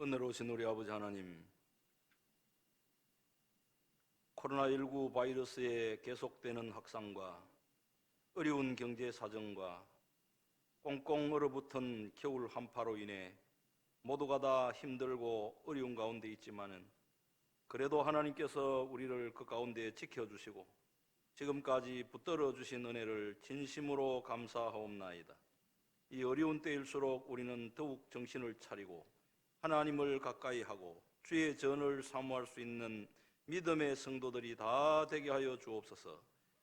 은혜로우신 우리 아버지 하나님, 코로나19 바이러스의 계속되는 확산과 어려운 경제 사정과 꽁꽁 얼어붙은 겨울 한파로 인해 모두가 다 힘들고 어려운 가운데 있지만은 그래도 하나님께서 우리를 그 가운데 지켜주시고 지금까지 붙들어 주신 은혜를 진심으로 감사하옵나이다. 이 어려운 때일수록 우리는 더욱 정신을 차리고 하나님을 가까이 하고 주의 전을 사모할 수 있는 믿음의 성도들이 다 되게 하여 주옵소서.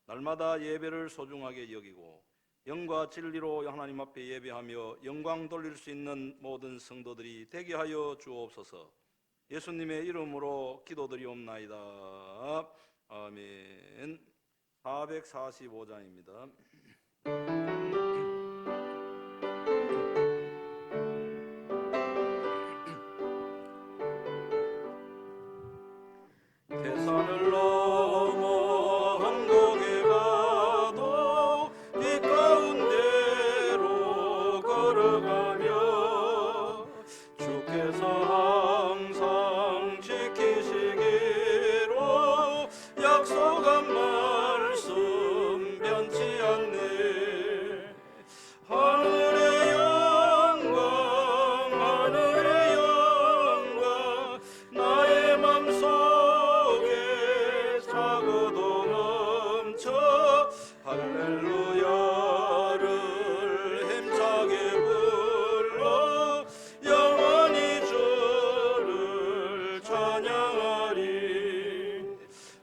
날마다 예배를 소중하게 여기고 영과 진리로 하나님 앞에 예배하며 영광 돌릴 수 있는 모든 성도들이 되게 하여 주옵소서. 예수님의 이름으로 기도드리옵나이다. 아멘. 445장입니다. 태산을 넘어 한국에 가도 빛 가운데로 걸어가며 주께서 항상 지키시기로 약속한 말씀 변치 않네. 하늘의 영광 하늘의 영광 나의 맘속에 차고도 넘쳐 할렐루야를 힘차게 불러 영원히 주를 찬양하리.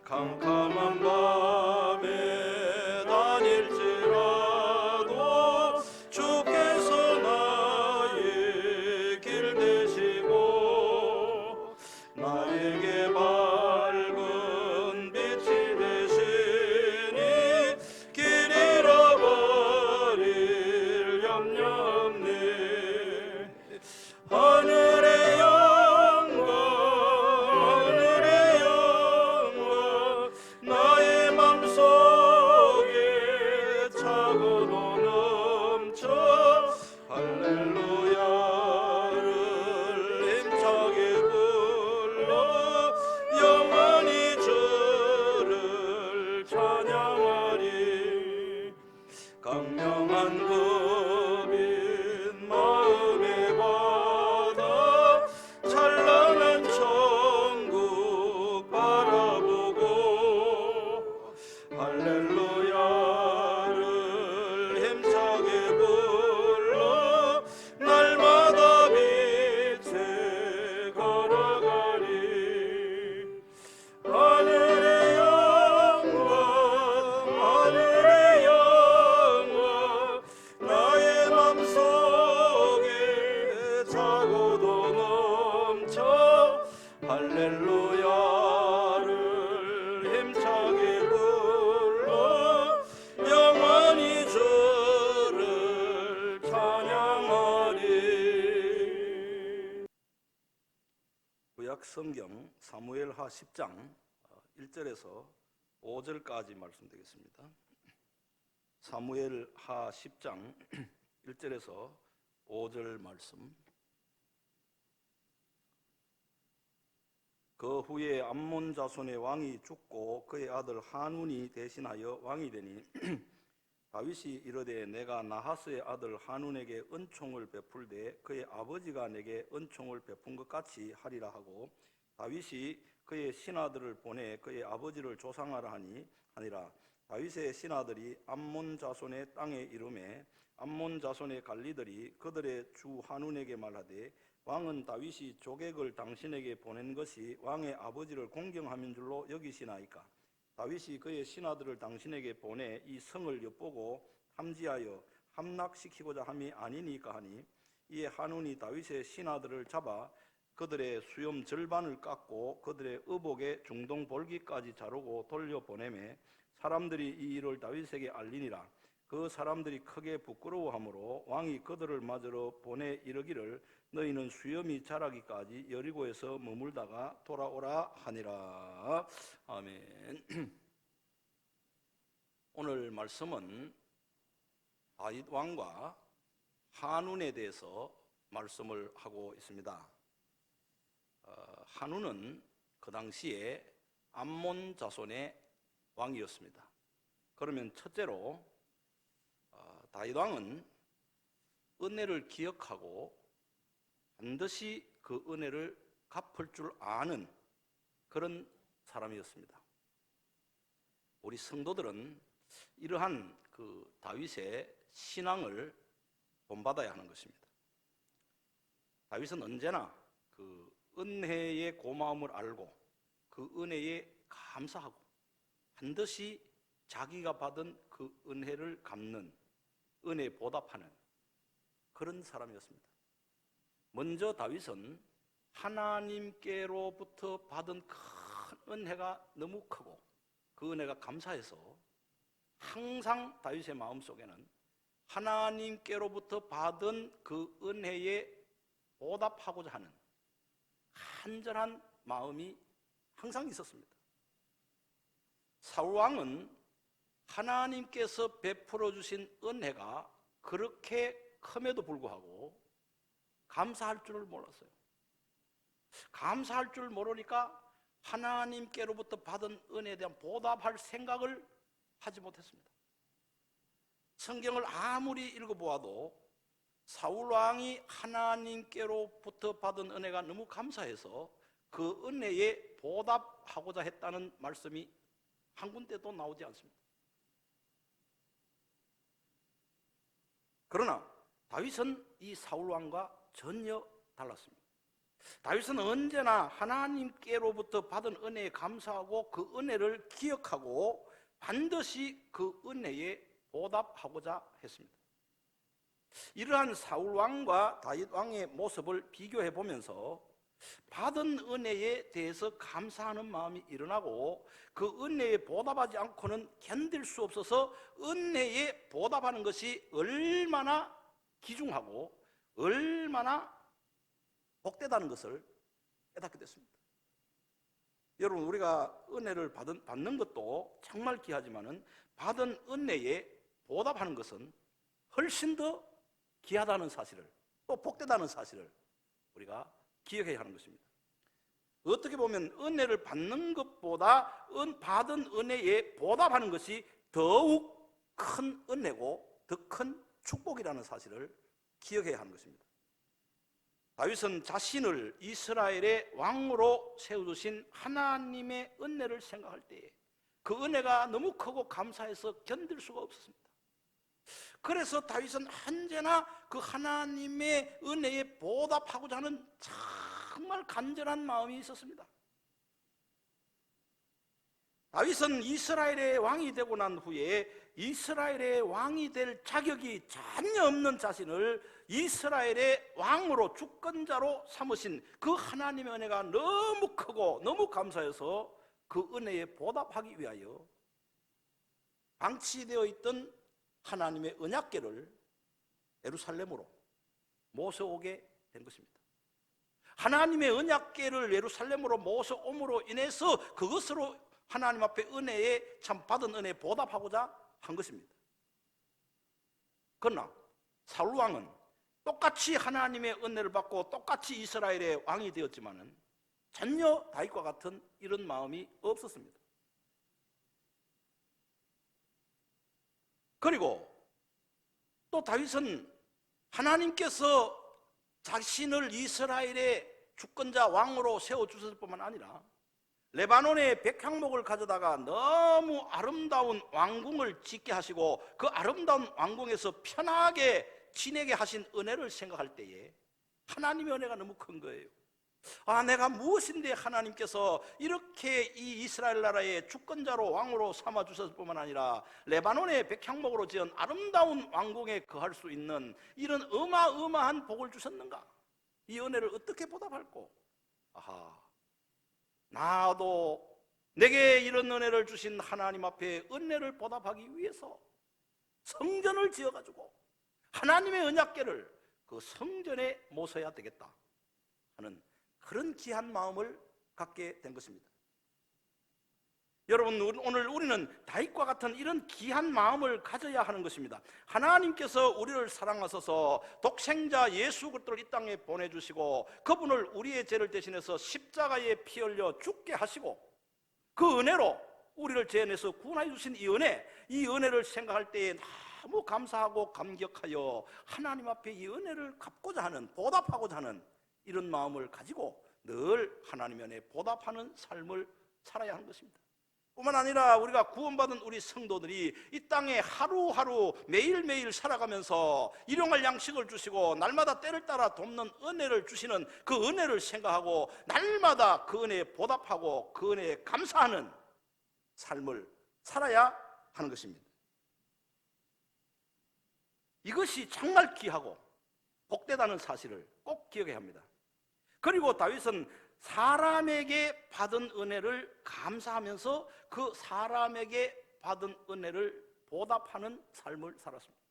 캄캄한 밤에 다닐지라도 주께서 나의 길 되시고 나에게 밝은 빛이 되시니 길 잃어버릴 염려 없네. 하늘의 영광 하늘의 영광 나의 맘속에 차고도 넘쳐 할렐루야를 힘차게 불러 영원히 주를 찬양하리. 강명한 그 빛 마음에 받아 찬란한 천국 바라보고 할렐루야를 힘차게 불러 날마다 빛에 걸어가리. 하늘의 영광 하늘의 영광 나의 맘속에 차고도 넘쳐 할렐루야를 힘차게 불러 영원히 주를 찬양하리. 구약 성경 사무엘하 10장 1절에서 5절까지 말씀드리겠습니다. 사무엘하 10장 1절에서 5절 말씀. 그 후에 암몬 자손의 왕이 죽고 그의 아들 한운이 대신하여 왕이 되니 다윗이 이르되 내가 나하스의 아들 한운에게 은총을 베풀되 그의 아버지가 내게 은총을 베푼 것 같이 하리라 하고 다윗이 그의 신하들을 보내 그의 아버지를 조상하라 하니라. 다윗의 신하들이 암몬 자손의 땅에 이르매 암몬 자손의 관리들이 그들의 주 한운에게 말하되 왕은 다윗이 조객을 당신에게 보낸 것이 왕의 아버지를 공경함인 줄로 여기시나이까? 다윗이 그의 신하들을 당신에게 보내 이 성을 엿보고 탐지하여 함락시키고자 함이 아니니까 하니 이에 한운이 다윗의 신하들을 잡아 그들의 수염 절반을 깎고 그들의 의복에 중동 볼기까지 자르고 돌려보내매 사람들이 이 일을 다윗에게 알리니라. 그 사람들이 크게 부끄러워하므로 왕이 그들을 맞으러 보내 이르기를 너희는 수염이 자라기까지 여리고에서 머물다가 돌아오라 하니라. 아멘. 오늘 말씀은 다윗 왕과 한운에 대해서 말씀을 하고 있습니다. 한우는 그 당시에 암몬 자손의 왕이었습니다. 그러면 첫째로 다윗 왕은 은혜를 기억하고 반드시 그 은혜를 갚을 줄 아는 그런 사람이었습니다. 우리 성도들은 이러한 그 다윗의 신앙을 본받아야 하는 것입니다. 다윗은 언제나 그 은혜의 고마움을 알고 그 은혜에 감사하고 반드시 자기가 받은 그 은혜를 갚는, 은혜에 보답하는 그런 사람이었습니다. 먼저 다윗은 하나님께로부터 받은 큰 은혜가 너무 크고 그 은혜가 감사해서 항상 다윗의 마음속에는 하나님께로부터 받은 그 은혜에 보답하고자 하는 간절한 마음이 항상 있었습니다. 사울 왕은 하나님께서 베풀어 주신 은혜가 그렇게 큼에도 불구하고 감사할 줄을 몰랐어요. 감사할 줄 모르니까 하나님께로부터 받은 은혜에 대한 보답할 생각을 하지 못했습니다. 성경을 아무리 읽어보아도 사울 왕이 하나님께로부터 받은 은혜가 너무 감사해서 그 은혜에 보답하고자 했다는 말씀이 한 군데도 나오지 않습니다. 그러나 다윗은 이 사울 왕과 전혀 달랐습니다. 다윗은 언제나 하나님께로부터 받은 은혜에 감사하고 그 은혜를 기억하고 반드시 그 은혜에 보답하고자 했습니다. 이러한 사울 왕과 다윗 왕의 모습을 비교해 보면서 받은 은혜에 대해서 감사하는 마음이 일어나고 그 은혜에 보답하지 않고는 견딜 수 없어서 은혜에 보답하는 것이 얼마나 귀중하고 얼마나 복되다는 것을 깨닫게 됐습니다. 여러분, 우리가 은혜를 받는 것도 정말 귀하지만은 받은 은혜에 보답하는 것은 훨씬 더 귀하다는 사실을, 또 복되다는 사실을 우리가 기억해야 하는 것입니다. 어떻게 보면 은혜를 받는 것보다 받은 은혜에 보답하는 것이 더욱 큰 은혜고 더 큰 축복이라는 사실을 기억해야 하는 것입니다. 다윗은 자신을 이스라엘의 왕으로 세워주신 하나님의 은혜를 생각할 때에 그 은혜가 너무 크고 감사해서 견딜 수가 없었습니다. 그래서 다윗은 언제나 그 하나님의 은혜에 보답하고자 하는 정말 간절한 마음이 있었습니다. 다윗은 이스라엘의 왕이 되고 난 후에 이스라엘의 왕이 될 자격이 전혀 없는 자신을 이스라엘의 왕으로 주권자로 삼으신 그 하나님의 은혜가 너무 크고 너무 감사해서 그 은혜에 보답하기 위하여 방치되어 있던 하나님의 언약궤를 예루살렘으로 모셔오게 된 것입니다. 하나님의 언약궤를 예루살렘으로 모셔옴으로 인해서 그것으로 하나님 앞에 은혜에 참 받은 은혜에 보답하고자 한 것입니다. 그러나 사울 왕은 똑같이 하나님의 은혜를 받고 똑같이 이스라엘의 왕이 되었지만은 전혀 다윗과 같은 이런 마음이 없었습니다. 그리고 또 다윗은 하나님께서 자신을 이스라엘의 주권자 왕으로 세워주셨을 뿐만 아니라 레바논의 백향목을 가져다가 너무 아름다운 왕궁을 짓게 하시고 그 아름다운 왕궁에서 편하게 지내게 하신 은혜를 생각할 때에 하나님의 은혜가 너무 큰 거예요. 내가 무엇인데 하나님께서 이렇게 이 이스라엘 나라의 주권자로 왕으로 삼아주셨을 뿐만 아니라 레바논의 백향목으로 지은 아름다운 왕궁에 거할 수 있는 이런 어마어마한 복을 주셨는가? 이 은혜를 어떻게 보답할꼬? 나도 내게 이런 은혜를 주신 하나님 앞에 은혜를 보답하기 위해서 성전을 지어가지고 하나님의 언약궤를 그 성전에 모셔야 되겠다 하는 그런 귀한 마음을 갖게 된 것입니다. 여러분, 오늘 우리는 다윗과 같은 이런 귀한 마음을 가져야 하는 것입니다. 하나님께서 우리를 사랑하셔서 독생자 예수 그리스도를 이 땅에 보내주시고 그분을 우리의 죄를 대신해서 십자가에 피 흘려 죽게 하시고 그 은혜로 우리를 죄 내서 구원해 주신 이 은혜를 생각할 때에 너무 감사하고 감격하여 하나님 앞에 이 은혜를 갚고자 하는, 보답하고자 하는 이런 마음을 가지고 늘 하나님 안에 보답하는 삶을 살아야 하는 것입니다. 뿐만 아니라 우리가 구원받은 우리 성도들이 이 땅에 하루하루 매일매일 살아가면서 일용할 양식을 주시고 날마다 때를 따라 돕는 은혜를 주시는 그 은혜를 생각하고 날마다 그 은혜에 보답하고 그 은혜에 감사하는 삶을 살아야 하는 것입니다. 이것이 정말 귀하고 복되다는 사실을 꼭 기억해야 합니다. 그리고 다윗은 사람에게 받은 은혜를 감사하면서 그 사람에게 받은 은혜를 보답하는 삶을 살았습니다.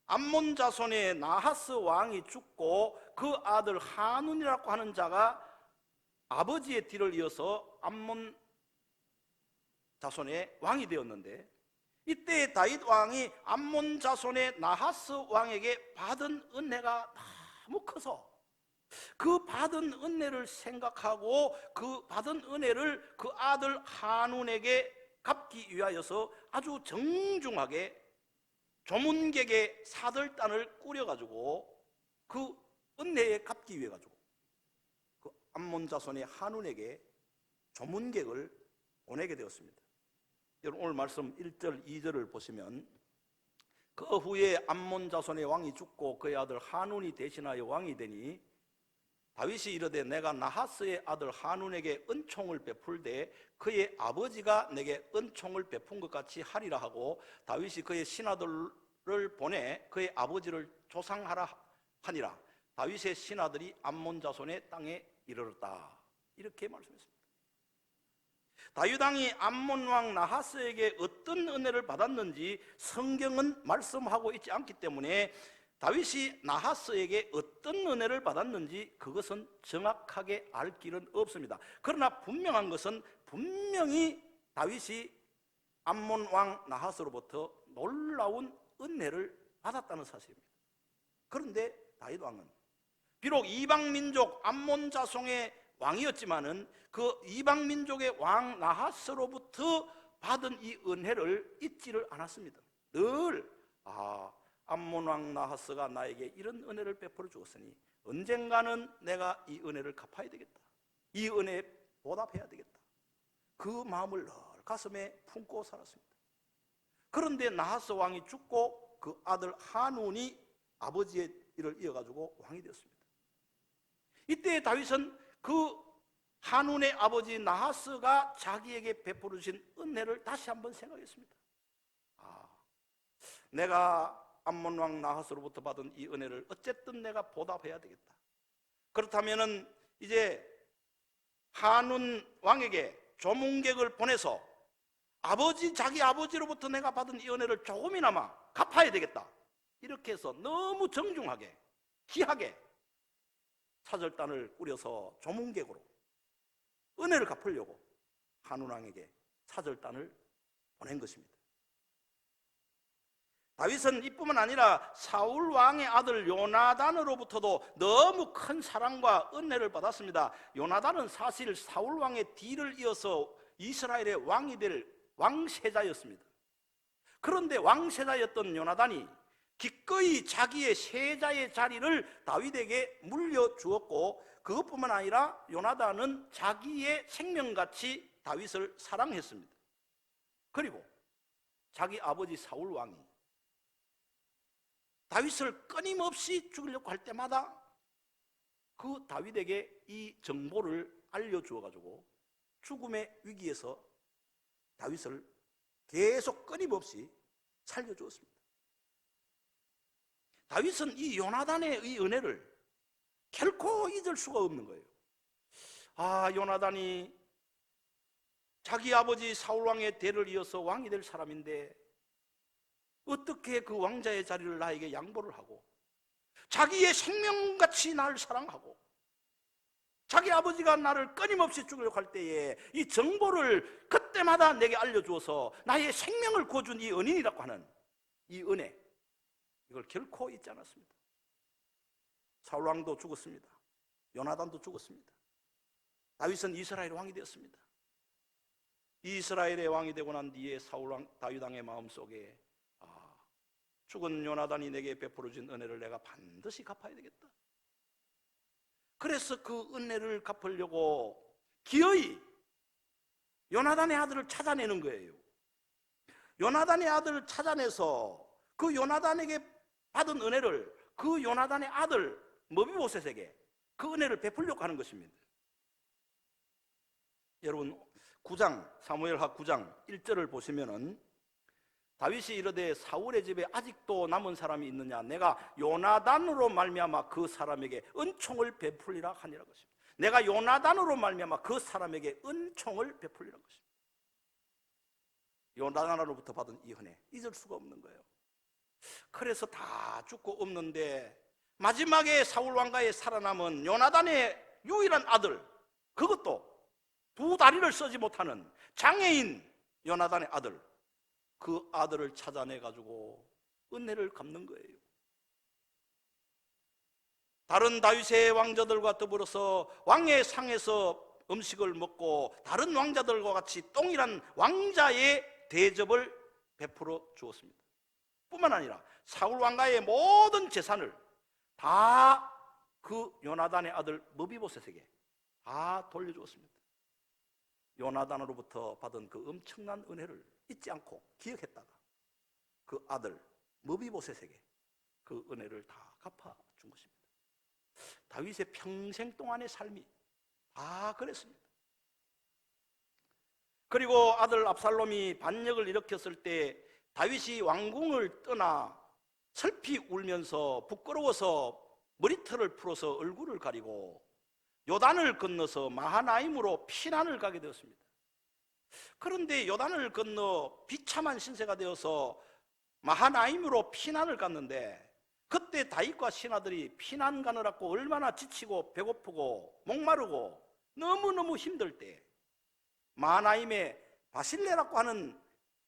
암몬 자손의 나하스 왕이 죽고 그 아들 하눈이라고 하는 자가 아버지의 뒤를 이어서 암몬 자손의 왕이 되었는데, 이때 다윗 왕이 암몬 자손의 나하스 왕에게 받은 은혜가 너무 커서 그 받은 은혜를 생각하고 그 받은 은혜를 그 아들 하눈에게 갚기 위하여서 아주 정중하게 조문객의 사절단을 꾸려가지고 그 은혜에 갚기 위해 가지고 그 암몬 자손의 하눈에게 조문객을 보내게 되었습니다. 여러분, 오늘 말씀 1절 2절을 보시면 그 후에 암몬 자손의 왕이 죽고 그의 아들 하눈이 대신하여 왕이 되니 다윗이 이르되 내가 나하스의 아들 하눈에게 은총을 베풀되 그의 아버지가 내게 은총을 베푼 것 같이 하리라 하고 다윗이 그의 신하들을 보내 그의 아버지를 조상하라 하니라. 다윗의 신하들이 암몬 자손의 땅에 이르렀다. 이렇게 말씀했습니다. 다윗 왕이 암몬 왕 나하스에게 어떤 은혜를 받았는지 성경은 말씀하고 있지 않기 때문에 다윗이 나하스에게 어떤 은혜를 받았는지 그것은 정확하게 알 길은 없습니다. 그러나 분명한 것은 분명히 다윗이 암몬 왕 나하스로부터 놀라운 은혜를 받았다는 사실입니다. 그런데 다윗 왕은 비록 이방민족 암몬 자손의 왕이었지만은 그 이방민족의 왕 나하스로부터 받은 이 은혜를 잊지를 않았습니다. 늘 암몬 왕 나하스가 나에게 이런 은혜를 베풀어 주었으니 언젠가는 내가 이 은혜를 갚아야 되겠다, 이 은혜에 보답해야 되겠다, 그 마음을 늘 가슴에 품고 살았습니다. 그런데 나하스 왕이 죽고 그 아들 하눈이 아버지의 일을 이어가지고 왕이 되었습니다. 이때 다윗은 그 하눈의 아버지 나하스가 자기에게 베풀어 주신 은혜를 다시 한번 생각했습니다. 내가 암몬 왕 나하스로부터 받은 이 은혜를 어쨌든 내가 보답해야 되겠다. 그렇다면은 이제 하눈 왕에게 조문객을 보내서 자기 아버지로부터 내가 받은 이 은혜를 조금이나마 갚아야 되겠다. 이렇게 해서 너무 정중하게 귀하게 사절단을 꾸려서 조문객으로 은혜를 갚으려고 하눈 왕에게 사절단을 보낸 것입니다. 다윗은 이뿐만 아니라 사울 왕의 아들 요나단으로부터도 너무 큰 사랑과 은혜를 받았습니다. 요나단은 사실 사울 왕의 뒤를 이어서 이스라엘의 왕이 될 왕세자였습니다. 그런데 왕세자였던 요나단이 기꺼이 자기의 세자의 자리를 다윗에게 물려주었고, 그것뿐만 아니라 요나단은 자기의 생명같이 다윗을 사랑했습니다. 그리고 자기 아버지 사울 왕이 다윗을 끊임없이 죽이려고 할 때마다 그 다윗에게 이 정보를 알려주어가지고 죽음의 위기에서 다윗을 계속 끊임없이 살려주었습니다. 다윗은 이 요나단의 이 은혜를 결코 잊을 수가 없는 거예요. 요나단이 자기 아버지 사울왕의 대를 이어서 왕이 될 사람인데 어떻게 그 왕자의 자리를 나에게 양보를 하고 자기의 생명같이 나를 사랑하고 자기 아버지가 나를 끊임없이 죽이려고 할 때에 이 정보를 그때마다 내게 알려주어서 나의 생명을 구워준 이 은인이라고 하는 이 은혜, 이걸 결코 잊지 않았습니다. 사울왕도 죽었습니다. 요나단도 죽었습니다. 다윗은 이스라엘 왕이 되었습니다. 이스라엘의 왕이 되고 난 뒤에 사울왕 다윗 왕의 마음속에 죽은 요나단이 내게 베풀어준 은혜를 내가 반드시 갚아야 되겠다. 그래서 그 은혜를 갚으려고 기어이 요나단의 아들을 찾아내는 거예요. 요나단의 아들을 찾아내서 그 요나단에게 받은 은혜를 그 요나단의 아들 머비보셋에게 그 은혜를 베풀려고 하는 것입니다. 여러분 9장 사무엘하 9장 1절을 보시면은 다윗이 이르되 사울의 집에 아직도 남은 사람이 있느냐, 내가 요나단으로 말미암아 그 사람에게 은총을 베풀리라 하니라 것입니다. 내가 요나단으로 말미암아 그 사람에게 은총을 베풀리라 것입니다. 요나단으로부터 받은 이 은혜 잊을 수가 없는 거예요. 그래서 다 죽고 없는데 마지막에 사울 왕가에 살아남은 요나단의 유일한 아들, 그것도 두 다리를 쓰지 못하는 장애인 요나단의 아들, 그 아들을 찾아내 가지고 은혜를 갚는 거예요. 다른 다윗의 왕자들과 더불어서 왕의 상에서 음식을 먹고 다른 왕자들과 같이 동일한 왕자의 대접을 베풀어 주었습니다. 뿐만 아니라 사울 왕가의 모든 재산을 다 그 요나단의 아들 머비보셋에게 다 돌려주었습니다. 요나단으로부터 받은 그 엄청난 은혜를 잊지 않고 기억했다가 그 아들 머비보셋에게 그 은혜를 다 갚아준 것입니다. 다윗의 평생 동안의 삶이 다 그랬습니다. 그리고 아들 압살롬이 반역을 일으켰을 때 다윗이 왕궁을 떠나 슬피 울면서 부끄러워서 머리털을 풀어서 얼굴을 가리고 요단을 건너서 마하나임으로 피난을 가게 되었습니다. 그런데 요단을 건너 비참한 신세가 되어서 마하나임으로 피난을 갔는데 그때 다윗과 신하들이 피난 가느라고 얼마나 지치고 배고프고 목마르고 너무너무 힘들 때 마하나임에 바실레라고 하는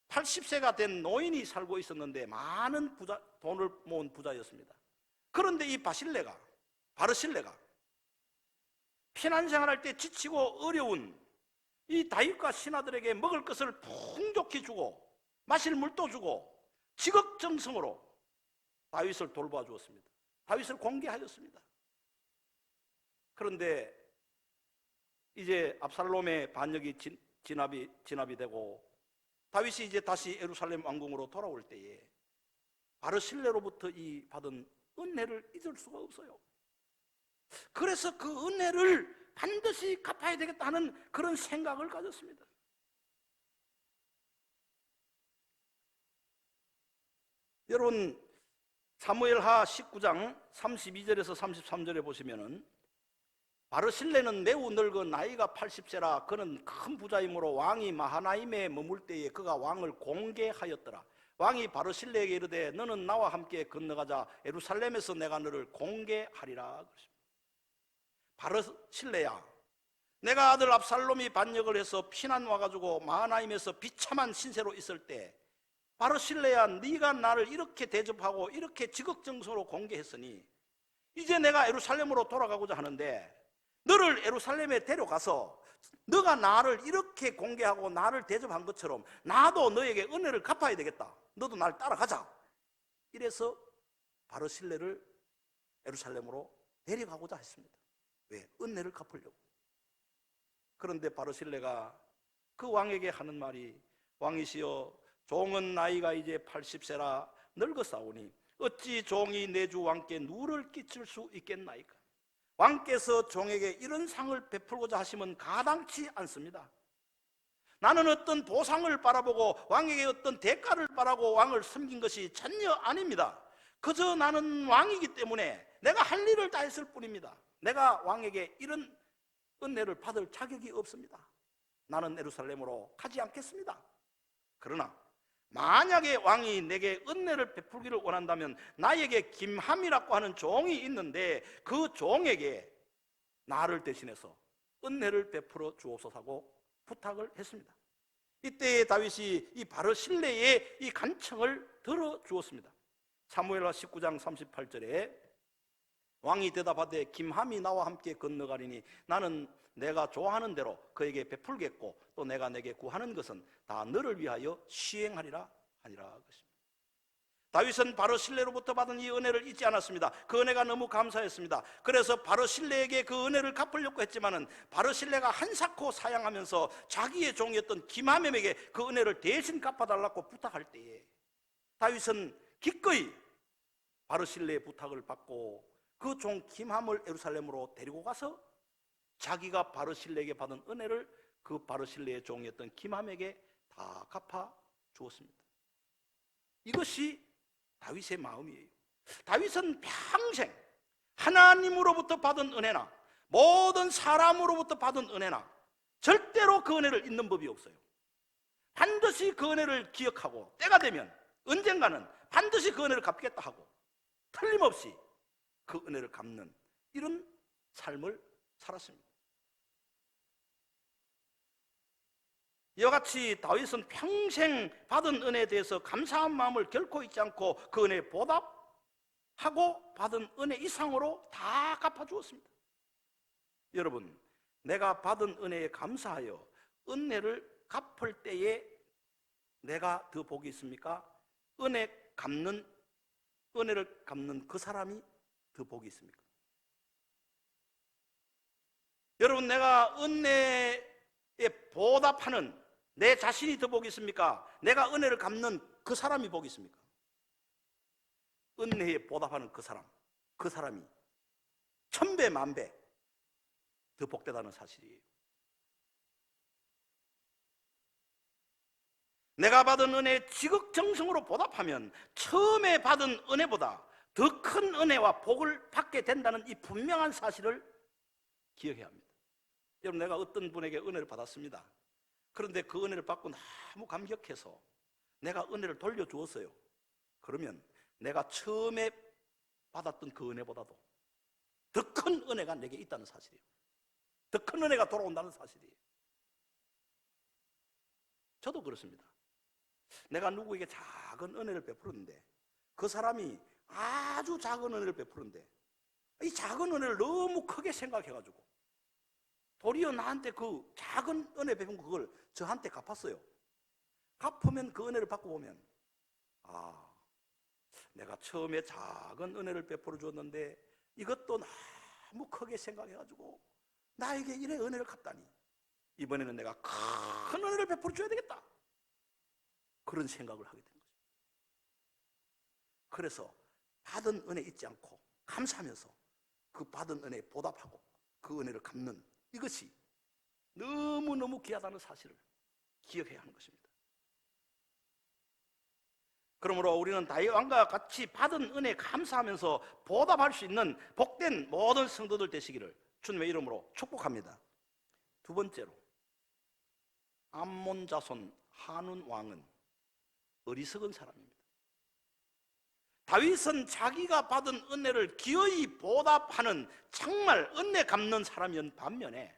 80세가 된 노인이 살고 있었는데 많은 돈을 모은 부자였습니다. 그런데 이 바르실레가 피난 생활할 때 지치고 어려운 이 다윗과 신하들에게 먹을 것을 풍족히 주고 마실 물도 주고 지극정성으로 다윗을 돌봐 주었습니다. 다윗을 공개하였습니다. 그런데 이제 압살롬의 반역이 진압이 되고 다윗이 이제 다시 예루살렘 왕궁으로 돌아올 때에 바르실레로부터 이 받은 은혜를 잊을 수가 없어요. 그래서 그 은혜를 반드시 갚아야 되겠다 하는 그런 생각을 가졌습니다. 여러분 사무엘하 19장 32절에서 33절에 보시면은 바르실레는 매우 늙어 나이가 80세라 그는 큰 부자이므로 왕이 마하나임에 머물 때에 그가 왕을 공개하였더라. 왕이 바르실레에게 이르되 너는 나와 함께 건너가자. 예루살렘에서 내가 너를 공개하리라. 바르실레야, 내가 아들 압살롬이 반역을 해서 피난 와가지고 마하나임에서 비참한 신세로 있을 때 바르실레야, 네가 나를 이렇게 대접하고 이렇게 지극정성으로 공개했으니 이제 내가 예루살렘으로 돌아가고자 하는데 너를 예루살렘에 데려가서 너가 나를 이렇게 공개하고 나를 대접한 것처럼 나도 너에게 은혜를 갚아야 되겠다. 너도 날 따라가자. 이래서 바르실레를 예루살렘으로 데려가고자 했습니다. 왜? 은혜를 갚으려고. 그런데 바르실레가 그 왕에게 하는 말이 왕이시여, 종은 나이가 이제 80세라 늙었사오니 어찌 종이 내 주 왕께 누를 끼칠 수 있겠나이까. 왕께서 종에게 이런 상을 베풀고자 하시면 가당치 않습니다. 나는 어떤 보상을 바라보고 왕에게 어떤 대가를 바라고 왕을 섬긴 것이 전혀 아닙니다. 그저 나는 왕이기 때문에 내가 할 일을 다 했을 뿐입니다. 내가 왕에게 이런 은혜를 받을 자격이 없습니다. 나는 예루살렘으로 가지 않겠습니다. 그러나 만약에 왕이 내게 은혜를 베풀기를 원한다면 나에게 김함이라고 하는 종이 있는데 그 종에게 나를 대신해서 은혜를 베풀어 주옵소서하고 부탁을 했습니다. 이때 다윗이 이 바르실레의 이 간청을 들어주었습니다. 사무엘하 19장 38절에 왕이 대답하되 김함이 나와 함께 건너가리니 나는 내가 좋아하는 대로 그에게 베풀겠고 또 내가 내게 구하는 것은 다 너를 위하여 시행하리라 하니라 것입니다. 다윗은 바르실레로부터 받은 이 은혜를 잊지 않았습니다. 그 은혜가 너무 감사했습니다. 그래서 바르실레에게 그 은혜를 갚으려고 했지만은 바르실레가 한사코 사양하면서 자기의 종이었던 김하멜에게 그 은혜를 대신 갚아달라고 부탁할 때에 다윗은 기꺼이 바르실레의 부탁을 받고 그 종 김함을 예루살렘으로 데리고 가서 자기가 바르실레에게 받은 은혜를 그 바르실레의 종이었던 김함에게 다 갚아 주었습니다. 이것이 다윗의 마음이에요. 다윗은 평생 하나님으로부터 받은 은혜나 모든 사람으로부터 받은 은혜나 절대로 그 은혜를 잊는 법이 없어요. 반드시 그 은혜를 기억하고 때가 되면 언젠가는 반드시 그 은혜를 갚겠다 하고 틀림없이 그 은혜를 갚는 이런 삶을 살았습니다. 이와 같이 다윗은 평생 받은 은혜에 대해서 감사한 마음을 결코 잊지 않고 그 은혜에 보답하고 받은 은혜 이상으로 다 갚아주었습니다. 여러분, 내가 받은 은혜에 감사하여 은혜를 갚을 때에 내가 더 복이 있습니까? 은혜를 갚는 그 사람이 더 복이 있습니까? 여러분, 내가 은혜에 보답하는 내 자신이 더 복이 있습니까? 내가 은혜를 갚는 그 사람이 복이 있습니까? 은혜에 보답하는 그 사람이 천배 만배 더 복되다는 사실이에요. 내가 받은 은혜에 지극정성으로 보답하면 처음에 받은 은혜보다 더 큰 은혜와 복을 받게 된다는 이 분명한 사실을 기억해야 합니다. 여러분, 내가 어떤 분에게 은혜를 받았습니다. 그런데 그 은혜를 받고 너무 감격해서 내가 은혜를 돌려주었어요. 그러면 내가 처음에 받았던 그 은혜보다도 더 큰 은혜가 내게 있다는 사실이에요. 더 큰 은혜가 돌아온다는 사실이에요. 저도 그렇습니다. 내가 누구에게 작은 은혜를 베풀었는데 그 사람이 아주 작은 은혜를 베푸는데 이 작은 은혜를 너무 크게 생각해가지고 도리어 나한테 그 작은 은혜 베푼 그걸 저한테 갚았어요. 갚으면 그 은혜를 받고 보면 내가 처음에 작은 은혜를 베풀어 줬는데 이것도 너무 크게 생각해가지고 나에게 이래 은혜를 갚다니 이번에는 내가 큰 은혜를 베풀어 줘야 되겠다, 그런 생각을 하게 된 거죠. 그래서 받은 은혜 잊지 않고 감사하면서 그 받은 은혜에 보답하고 그 은혜를 갚는 이것이 너무너무 귀하다는 사실을 기억해야 하는 것입니다. 그러므로 우리는 다윗 왕과 같이 받은 은혜에 감사하면서 보답할 수 있는 복된 모든 성도들 되시기를 주님의 이름으로 축복합니다. 두 번째로, 암몬 자손 한운 왕은 어리석은 사람입니다. 다윗은 자기가 받은 은혜를 기어이 보답하는 정말 은혜 갚는 사람이었 반면에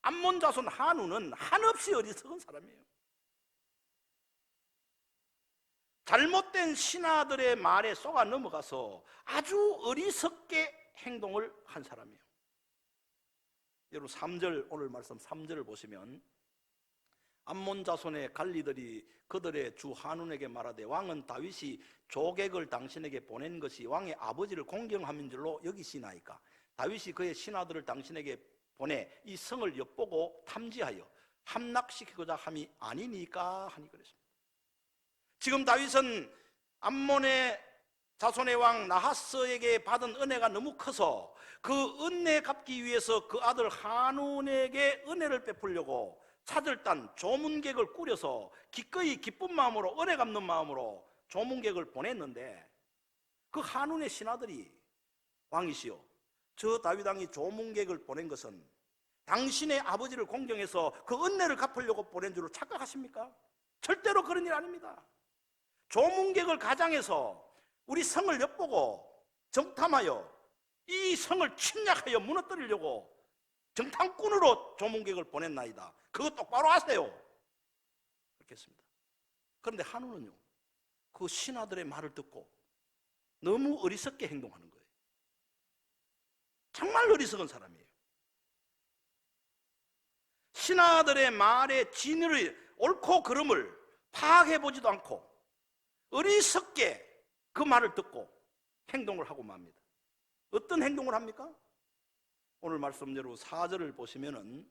암몬 자손 한운은 한없이 어리석은 사람이에요. 잘못된 신하들의 말에 속아 넘어가서 아주 어리석게 행동을 한 사람이에요. 여러분 3절, 오늘 말씀 3절을 보시면 암몬 자손의 관리들이 그들의 주 한운에게 말하되 왕은 다윗이 조객을 당신에게 보낸 것이 왕의 아버지를 공경함인 줄로 여기시나이까? 다윗이 그의 신하들을 당신에게 보내 이 성을 엿보고 탐지하여 함락시키고자 함이 아니니까 하니 그랬습니다. 지금 다윗은 암몬의 자손의 왕 나하스에게 받은 은혜가 너무 커서 그 은혜 갚기 위해서 그 아들 한운에게 은혜를 베풀려고 차들 딴 조문객을 꾸려서 기꺼이 기쁜 마음으로 은혜 갚는 마음으로 조문객을 보냈는데 그 한운의 신하들이 왕이시여, 저 다윗 왕이 조문객을 보낸 것은 당신의 아버지를 공경해서 그 은혜를 갚으려고 보낸 줄로 착각하십니까? 절대로 그런 일 아닙니다. 조문객을 가장해서 우리 성을 엿보고 정탐하여 이 성을 침략하여 무너뜨리려고 정탐꾼으로 조문객을 보냈나이다. 그거 똑바로 하세요. 그렇게 했습니다. 그런데 한우는요, 그 신하들의 말을 듣고 너무 어리석게 행동하는 거예요. 정말 어리석은 사람이에요. 신하들의 말의 진위를, 옳고 그름을 파악해보지도 않고 어리석게 그 말을 듣고 행동을 하고 맙니다. 어떤 행동을 합니까? 오늘 말씀대로 4절을 보시면은,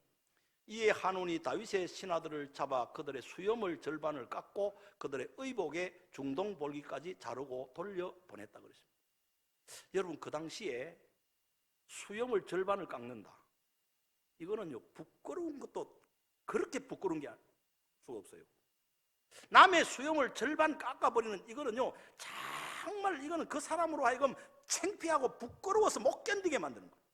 이에 한운이 다윗의 신하들을 잡아 그들의 수염을 절반을 깎고 그들의 의복에 중동볼기까지 자르고 돌려보냈다 그랬습니다. 여러분, 그 당시에 수염을 절반을 깎는다, 이거는요, 부끄러운 것도 그렇게 부끄러운 게 수가 없어요. 남의 수염을 절반 깎아버리는 이거는요, 정말 이거는 그 사람으로 하여금 창피하고 부끄러워서 못 견디게 만드는 거예요.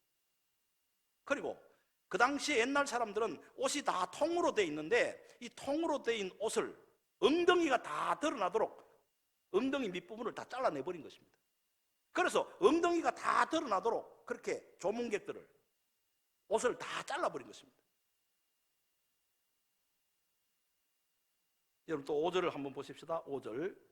그리고 그 당시에 옛날 사람들은 옷이 다 통으로 돼 있는데, 이 통으로 돼 있는 옷을 엉덩이가 다 드러나도록 엉덩이 밑부분을 다 잘라내버린 것입니다. 그래서 엉덩이가 다 드러나도록 그렇게 조문객들을 옷을 다 잘라버린 것입니다. 여러분, 또 5절을 한번 보십시다. 5절,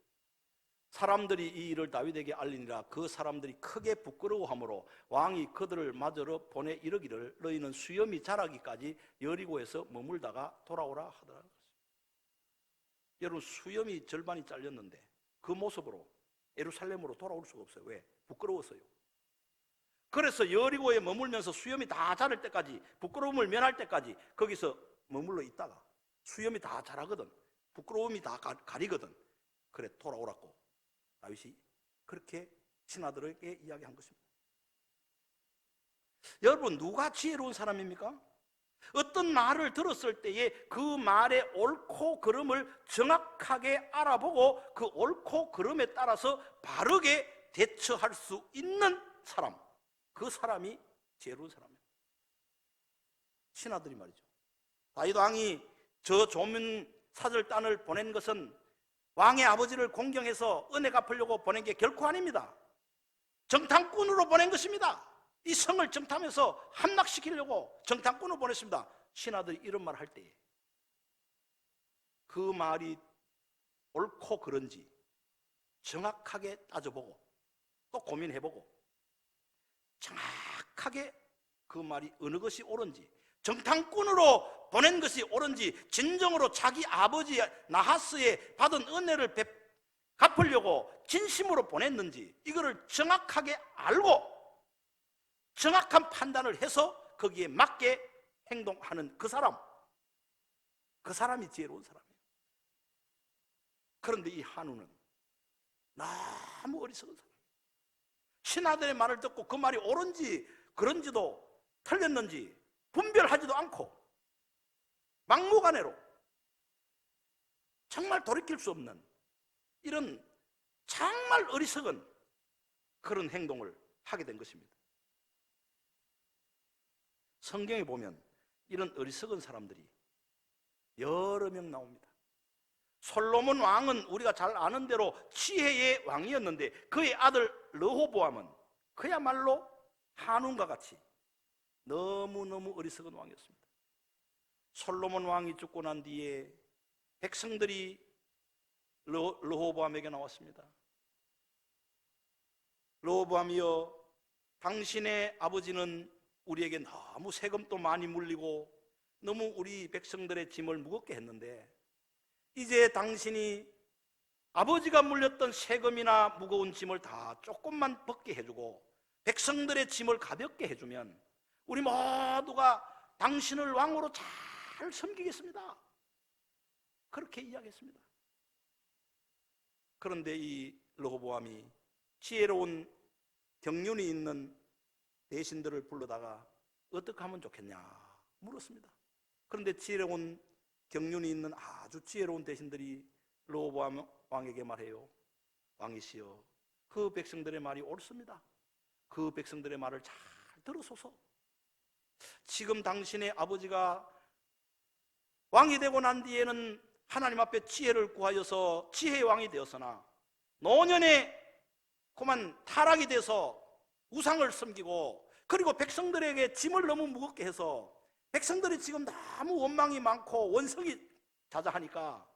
사람들이 이 일을 다윗에게 알리니라. 그 사람들이 크게 부끄러워하므로 왕이 그들을 맞으러 보내 이르기를, 너희는 수염이 자라기까지 여리고에서 머물다가 돌아오라 하더라. 여러분, 수염이 절반이 잘렸는데 그 모습으로 예루살렘으로 돌아올 수가 없어요. 왜? 부끄러웠어요. 그래서 여리고에 머물면서 수염이 다 자랄 때까지, 부끄러움을 면할 때까지 거기서 머물러 있다가 수염이 다 자라거든, 부끄러움이 다 가리거든, 그래 돌아오라고 다윗이 그렇게 신하들에게 이야기한 것입니다. 여러분, 누가 지혜로운 사람입니까? 어떤 말을 들었을 때에 그 말의 옳고 그름을 정확하게 알아보고 그 옳고 그름에 따라서 바르게 대처할 수 있는 사람, 그 사람이 지혜로운 사람이에요. 신하들이 말이죠, 다윗 왕이 저 조문 사절단을 보낸 것은 왕의 아버지를 공경해서 은혜 갚으려고 보낸 게 결코 아닙니다. 정탐꾼으로 보낸 것입니다. 이 성을 정탐해서 함락시키려고 정탐꾼으로 보냈습니다. 신하들이 이런 말 할 때에 그 말이 옳고 그른지 정확하게 따져보고 또 고민해보고 정확하게 그 말이 어느 것이 옳은지, 정탐꾼으로 보낸 것이 옳은지, 진정으로 자기 아버지 나하스의 받은 은혜를 갚으려고 진심으로 보냈는지, 이거를 정확하게 알고 정확한 판단을 해서 거기에 맞게 행동하는 그 사람이 지혜로운 사람이에요. 그런데 이 한우는 너무 어리석은 사람이에요. 신하들의 말을 듣고 그 말이 옳은지 그런지도 틀렸는지 분별하지도 않고 막무가내로 정말 돌이킬 수 없는 이런 정말 어리석은 그런 행동을 하게 된 것입니다. 성경에 보면 이런 어리석은 사람들이 여러 명 나옵니다. 솔로몬 왕은 우리가 잘 아는 대로 지혜의 왕이었는데 그의 아들 르호보암은 그야말로 한운과 같이 너무너무 어리석은 왕이었습니다. 솔로몬 왕이 죽고 난 뒤에 백성들이 르호보암에게 나왔습니다. 르호보암이여, 당신의 아버지는 우리에게 너무 세금도 많이 물리고 너무 우리 백성들의 짐을 무겁게 했는데, 이제 당신이 아버지가 물렸던 세금이나 무거운 짐을 다 조금만 벗게 해주고 백성들의 짐을 가볍게 해주면 우리 모두가 당신을 왕으로 잘 섬기겠습니다. 그렇게 이야기했습니다. 그런데 이 르호보암이 지혜로운 경륜이 있는 대신들을 불러다가 어떻게 하면 좋겠냐 물었습니다. 그런데 지혜로운 경륜이 있는 아주 지혜로운 대신들이 르호보암 왕에게 말해요. 왕이시여, 그 백성들의 말이 옳습니다. 그 백성들의 말을 잘 들으소서. 지금 당신의 아버지가 왕이 되고 난 뒤에는 하나님 앞에 지혜를 구하여서 지혜의 왕이 되었으나 노년에 그만 타락이 돼서 우상을 섬기고 그리고 백성들에게 짐을 너무 무겁게 해서 백성들이 지금 너무 원망이 많고 원성이 자자하니까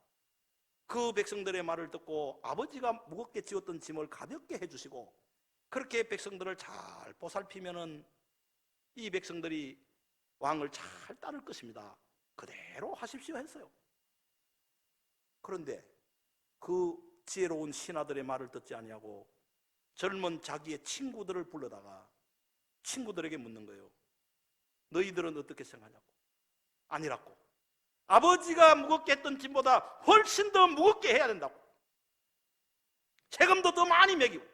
그 백성들의 말을 듣고 아버지가 무겁게 지었던 짐을 가볍게 해주시고 그렇게 백성들을 잘 보살피면은 이 백성들이 왕을 잘 따를 것입니다. 그대로 하십시오 했어요. 그런데 그 지혜로운 신하들의 말을 듣지 아니하고 젊은 자기의 친구들을 불러다가 친구들에게 묻는 거예요. 너희들은 어떻게 생각하냐고. 아니라고. 아버지가 무겁게 했던 짐보다 훨씬 더 무겁게 해야 된다고. 세금도 더 많이 매기고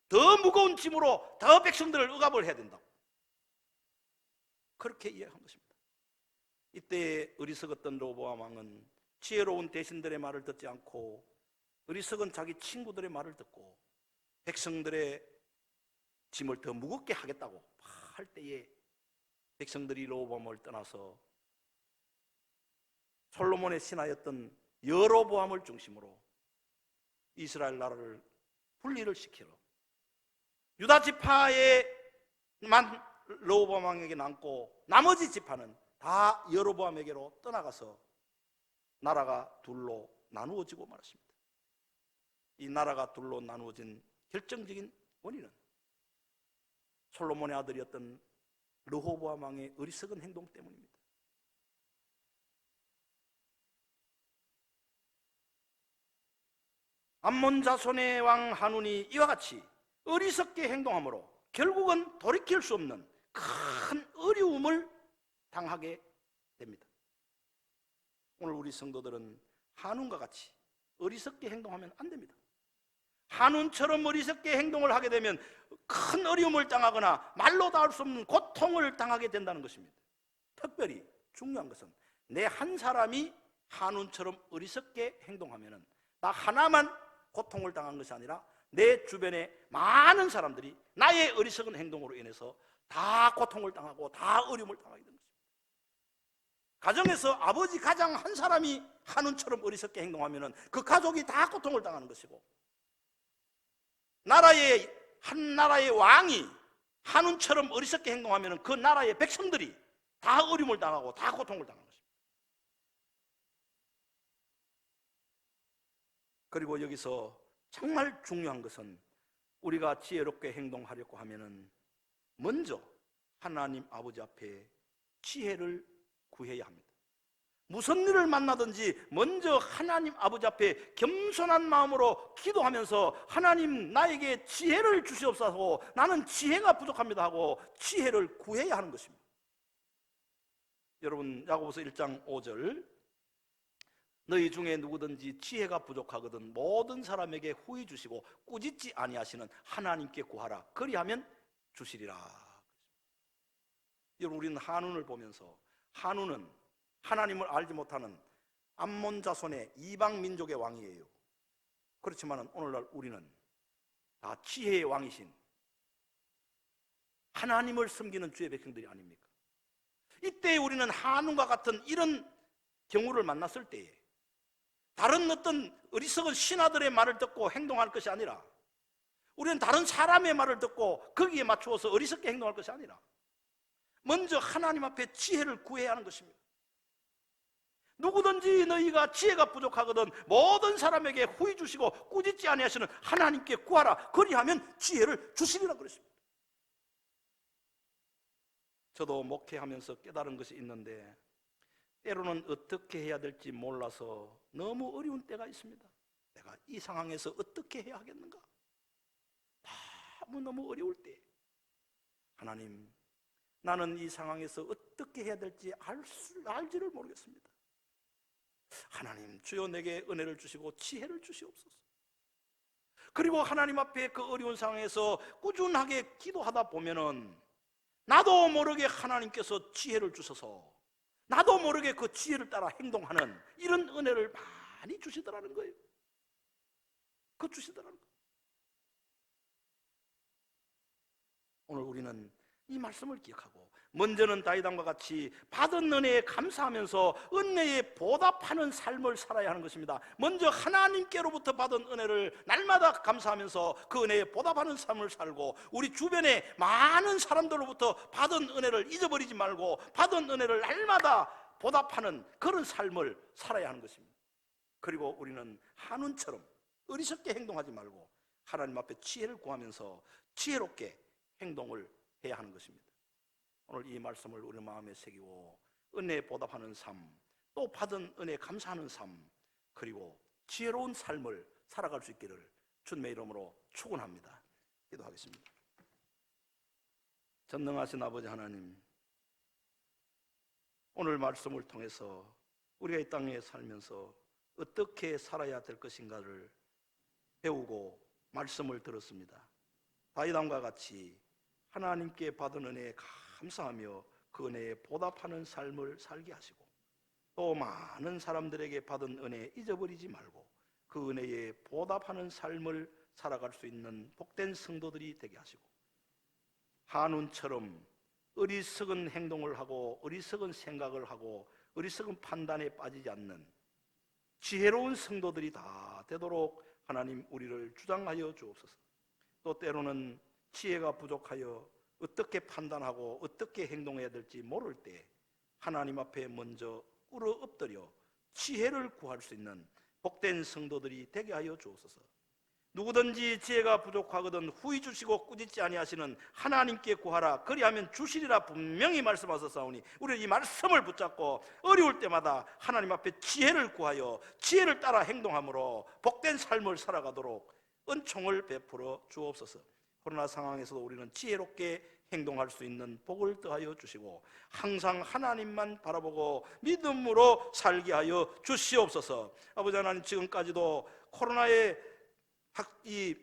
더 무거운 짐으로 더 백성들을 억압을 해야 된다고. 그렇게 이야기한 것입니다. 이때 어리석었던 르호보암 왕은 지혜로운 대신들의 말을 듣지 않고 어리석은 자기 친구들의 말을 듣고 백성들의 짐을 더 무겁게 하겠다고 할 때에 백성들이 르호보암을 떠나서 솔로몬의 신하였던 여로보암을 중심으로 이스라엘 나라를 분리를 시키러 유다 지파에만 르호보암 왕에게 남고 나머지 지파는 다 여로보암에게로 떠나가서 나라가 둘로 나누어지고 말았습니다. 이 나라가 둘로 나누어진 결정적인 원인은 솔로몬의 아들이었던 르호보암 왕의 어리석은 행동 때문입니다. 암몬 자손의 왕 한운이 이와 같이 어리석게 행동함으로 결국은 돌이킬 수 없는 큰 어려움을 당하게 됩니다. 오늘 우리 성도들은 한운과 같이 어리석게 행동하면 안 됩니다. 한운처럼 어리석게 행동을 하게 되면 큰 어려움을 당하거나 말로 다 할 수 없는 고통을 당하게 된다는 것입니다. 특별히 중요한 것은 내 한 사람이 한운처럼 어리석게 행동하면 나 하나만 고통을 당한 것이 아니라 내 주변에 많은 사람들이 나의 어리석은 행동으로 인해서 다 고통을 당하고 다 어려움을 당하게 됩니다. 가정에서 아버지 가장 한 사람이 한운처럼 어리석게 행동하면 그 가족이 다 고통을 당하는 것이고 한 나라의 왕이 한운처럼 어리석게 행동하면 그 나라의 백성들이 다 어려움을 당하고 다 고통을 당하는 것입니다. 그리고 여기서 정말 중요한 것은 우리가 지혜롭게 행동하려고 하면은 먼저 하나님 아버지 앞에 지혜를 구해야 합니다. 무슨 일을 만나든지 먼저 하나님 아버지 앞에 겸손한 마음으로 기도하면서 하나님 나에게 지혜를 주시옵소서, 나는 지혜가 부족합니다 하고 지혜를 구해야 하는 것입니다. 여러분 야고보서 1장 5절 너희 중에 누구든지 지혜가 부족하거든 모든 사람에게 후히 주시고 꾸짖지 아니하시는 하나님께 구하라 그리하면 주시리라. 여러분 우리는 한운을 보면서 한운은 하나님을 알지 못하는 암몬 자손의 이방 민족의 왕이에요. 그렇지만 오늘날 우리는 다 지혜의 왕이신 하나님을 섬기는 주의 백성들이 아닙니까? 이때 우리는 한운과 같은 이런 경우를 만났을 때에 다른 어떤 어리석은 신하들의 말을 듣고 행동할 것이 아니라 우리는 다른 사람의 말을 듣고 거기에 맞추어서 어리석게 행동할 것이 아니라 먼저 하나님 앞에 지혜를 구해야 하는 것입니다. 누구든지 너희가 지혜가 부족하거든 모든 사람에게 후히 주시고 꾸짖지 아니하시는 하나님께 구하라 그리하면 지혜를 주시리라 그랬습니다. 저도 목회하면서 깨달은 것이 있는데 때로는 어떻게 해야 될지 몰라서 너무 어려운 때가 있습니다. 내가 이 상황에서 어떻게 해야 하겠는가? 너무 어려울 때 하나님 나는 이 상황에서 어떻게 해야 될지 알지를 모르겠습니다. 하나님 주여 내게 은혜를 주시고 지혜를 주시옵소서. 그리고 하나님 앞에 그 어려운 상황에서 꾸준하게 기도하다 보면은 나도 모르게 하나님께서 지혜를 주셔서 나도 모르게 그 지혜를 따라 행동하는 이런 은혜를 많이 주시더라는 거예요. 그 주시더라는 거예요. 오늘 우리는 이 말씀을 기억하고 먼저는 다윗왕과 같이 받은 은혜에 감사하면서 은혜에 보답하는 삶을 살아야 하는 것입니다. 먼저 하나님께로부터 받은 은혜를 날마다 감사하면서 그 은혜에 보답하는 삶을 살고, 우리 주변에 많은 사람들로부터 받은 은혜를 잊어버리지 말고 받은 은혜를 날마다 보답하는 그런 삶을 살아야 하는 것입니다. 그리고 우리는 한운처럼 어리석게 행동하지 말고 하나님 앞에 지혜를 구하면서 지혜롭게 행동을 해야 하는 것입니다. 오늘 이 말씀을 우리 마음에 새기고 은혜에 보답하는 삶, 또 받은 은혜에 감사하는 삶, 그리고 지혜로운 삶을 살아갈 수 있기를 주님의 이름으로 축원합니다. 기도하겠습니다. 전능하신 아버지 하나님, 오늘 말씀을 통해서 우리가 이 땅에 살면서 어떻게 살아야 될 것인가를 배우고 말씀을 들었습니다. 다윗왕과 같이 하나님께 받은 은혜에 감사하며 그 은혜에 보답하는 삶을 살게 하시고, 또 많은 사람들에게 받은 은혜 잊어버리지 말고 그 은혜에 보답하는 삶을 살아갈 수 있는 복된 성도들이 되게 하시고, 한운처럼 어리석은 행동을 하고 어리석은 생각을 하고 어리석은 판단에 빠지지 않는 지혜로운 성도들이 다 되도록 하나님 우리를 주장하여 주옵소서. 또 때로는 지혜가 부족하여 어떻게 판단하고 어떻게 행동해야 될지 모를 때 하나님 앞에 먼저 꿇어 엎드려 지혜를 구할 수 있는 복된 성도들이 되게 하여 주옵소서. 누구든지 지혜가 부족하거든 후히 주시고 꾸짖지 아니하시는 하나님께 구하라 그리하면 주시리라 분명히 말씀하셨사오니, 우리는 이 말씀을 붙잡고 어려울 때마다 하나님 앞에 지혜를 구하여 지혜를 따라 행동함으로 복된 삶을 살아가도록 은총을 베풀어 주옵소서. 코로나 상황에서도 우리는 지혜롭게 행동할 수 있는 복을 더하여 주시고 항상 하나님만 바라보고 믿음으로 살게 하여 주시옵소서. 아버지 하나님, 지금까지도 코로나의 이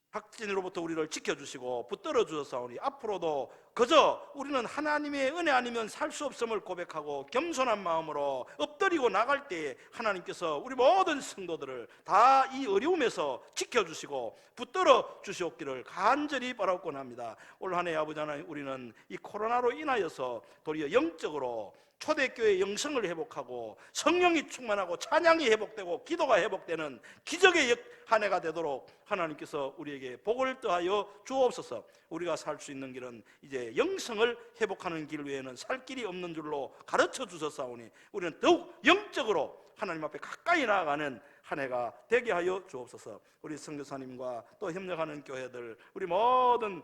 확진으로부터 우리를 지켜주시고 붙들어 주셨사오니 앞으로도 그저 우리는 하나님의 은혜 아니면 살 수 없음을 고백하고 겸손한 마음으로 엎드리고 나갈 때에 하나님께서 우리 모든 성도들을 다 이 어려움에서 지켜주시고 붙들어 주시옵기를 간절히 바라곤 합니다. 올 한 해 아버지 하나님, 우리는 이 코로나로 인하여서 도리어 영적으로 초대교회 영성을 회복하고 성령이 충만하고 찬양이 회복되고 기도가 회복되는 기적의 한 해가 되도록 하나님께서 우리에게 복을 더하여 주옵소서. 우리가 살 수 있는 길은 이제 영성을 회복하는 길 외에는 살 길이 없는 줄로 가르쳐 주셨사오니 우리는 더욱 영적으로 하나님 앞에 가까이 나아가는 한 해가 되게 하여 주옵소서. 우리 선교사님과 또 협력하는 교회들, 우리 모든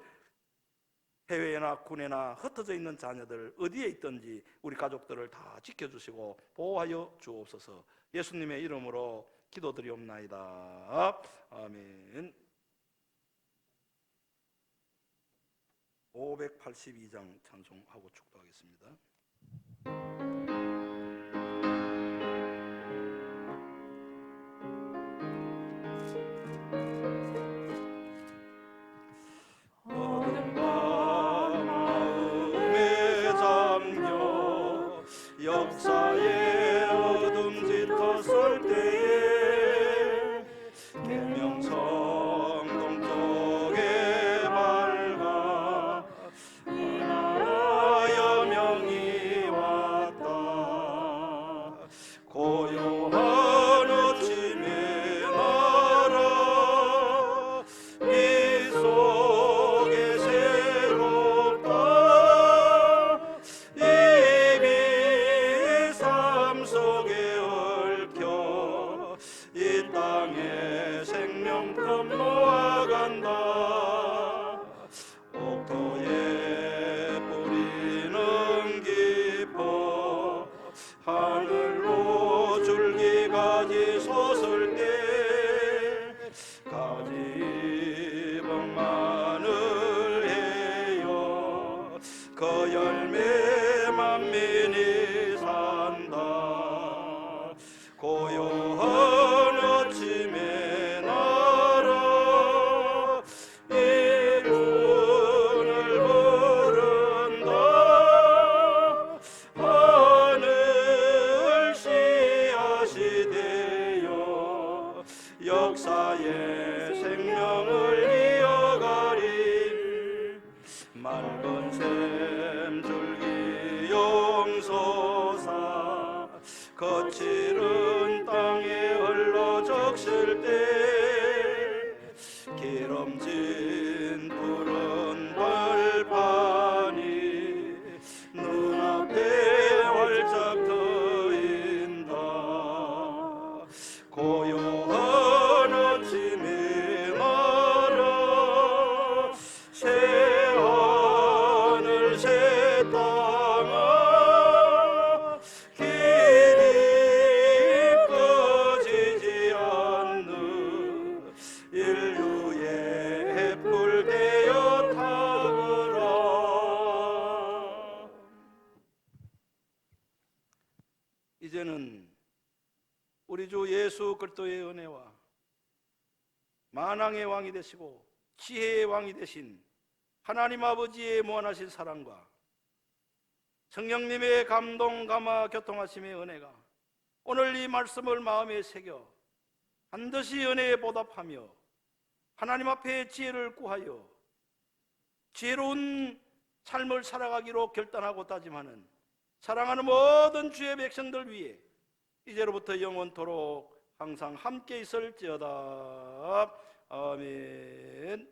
해외나 군에나 흩어져 있는 자녀들 어디에 있든지 우리 가족들을 다 지켜주시고 보호하여 주옵소서. 예수님의 이름으로 기도드리옵나이다. 아멘. 582장 찬송하고 축도하겠습니다. 역사의 어둠 짙었을 때에 계명성 동쪽에 밝아 이 나라 여명이 왔다. 고요한 아침의 나라 이 속에 새롭다. 속에 얽혀 이 땅에 생명큼 놓아간다. 옥토에 뿌리는 깊어 하늘로 줄기가지 솟을 때 가지 벙만을 해요. 그 열매 만민이 산다. 고요한 아침의 나라 이분을 부른다. 하늘 씨앗이 되어 역사의 생명을 이어가리. 맑은 샘 줄기 거칠은 땅에 흘러 적실 때 기름진 푸른 벌판이 눈앞에 활짝 트인다. 고요한 아침에 날아 새 하늘 새 땅아 길이 꺼지지 않는 인류의 햇불 되어 타거라. 이제는 우리 주 예수 그리스도의 은혜와 만왕의 왕이 되시고 지혜의 왕이 되신 하나님 아버지의 무한하신 사랑과 성령님의 감동, 감화, 교통하심의 은혜가 오늘 이 말씀을 마음에 새겨 반드시 은혜에 보답하며 하나님 앞에 지혜를 구하여 지혜로운 삶을 살아가기로 결단하고 다짐하는 사랑하는 모든 주의 백성들 위해 이제로부터 영원토록 항상 함께 있을지어다. 아멘.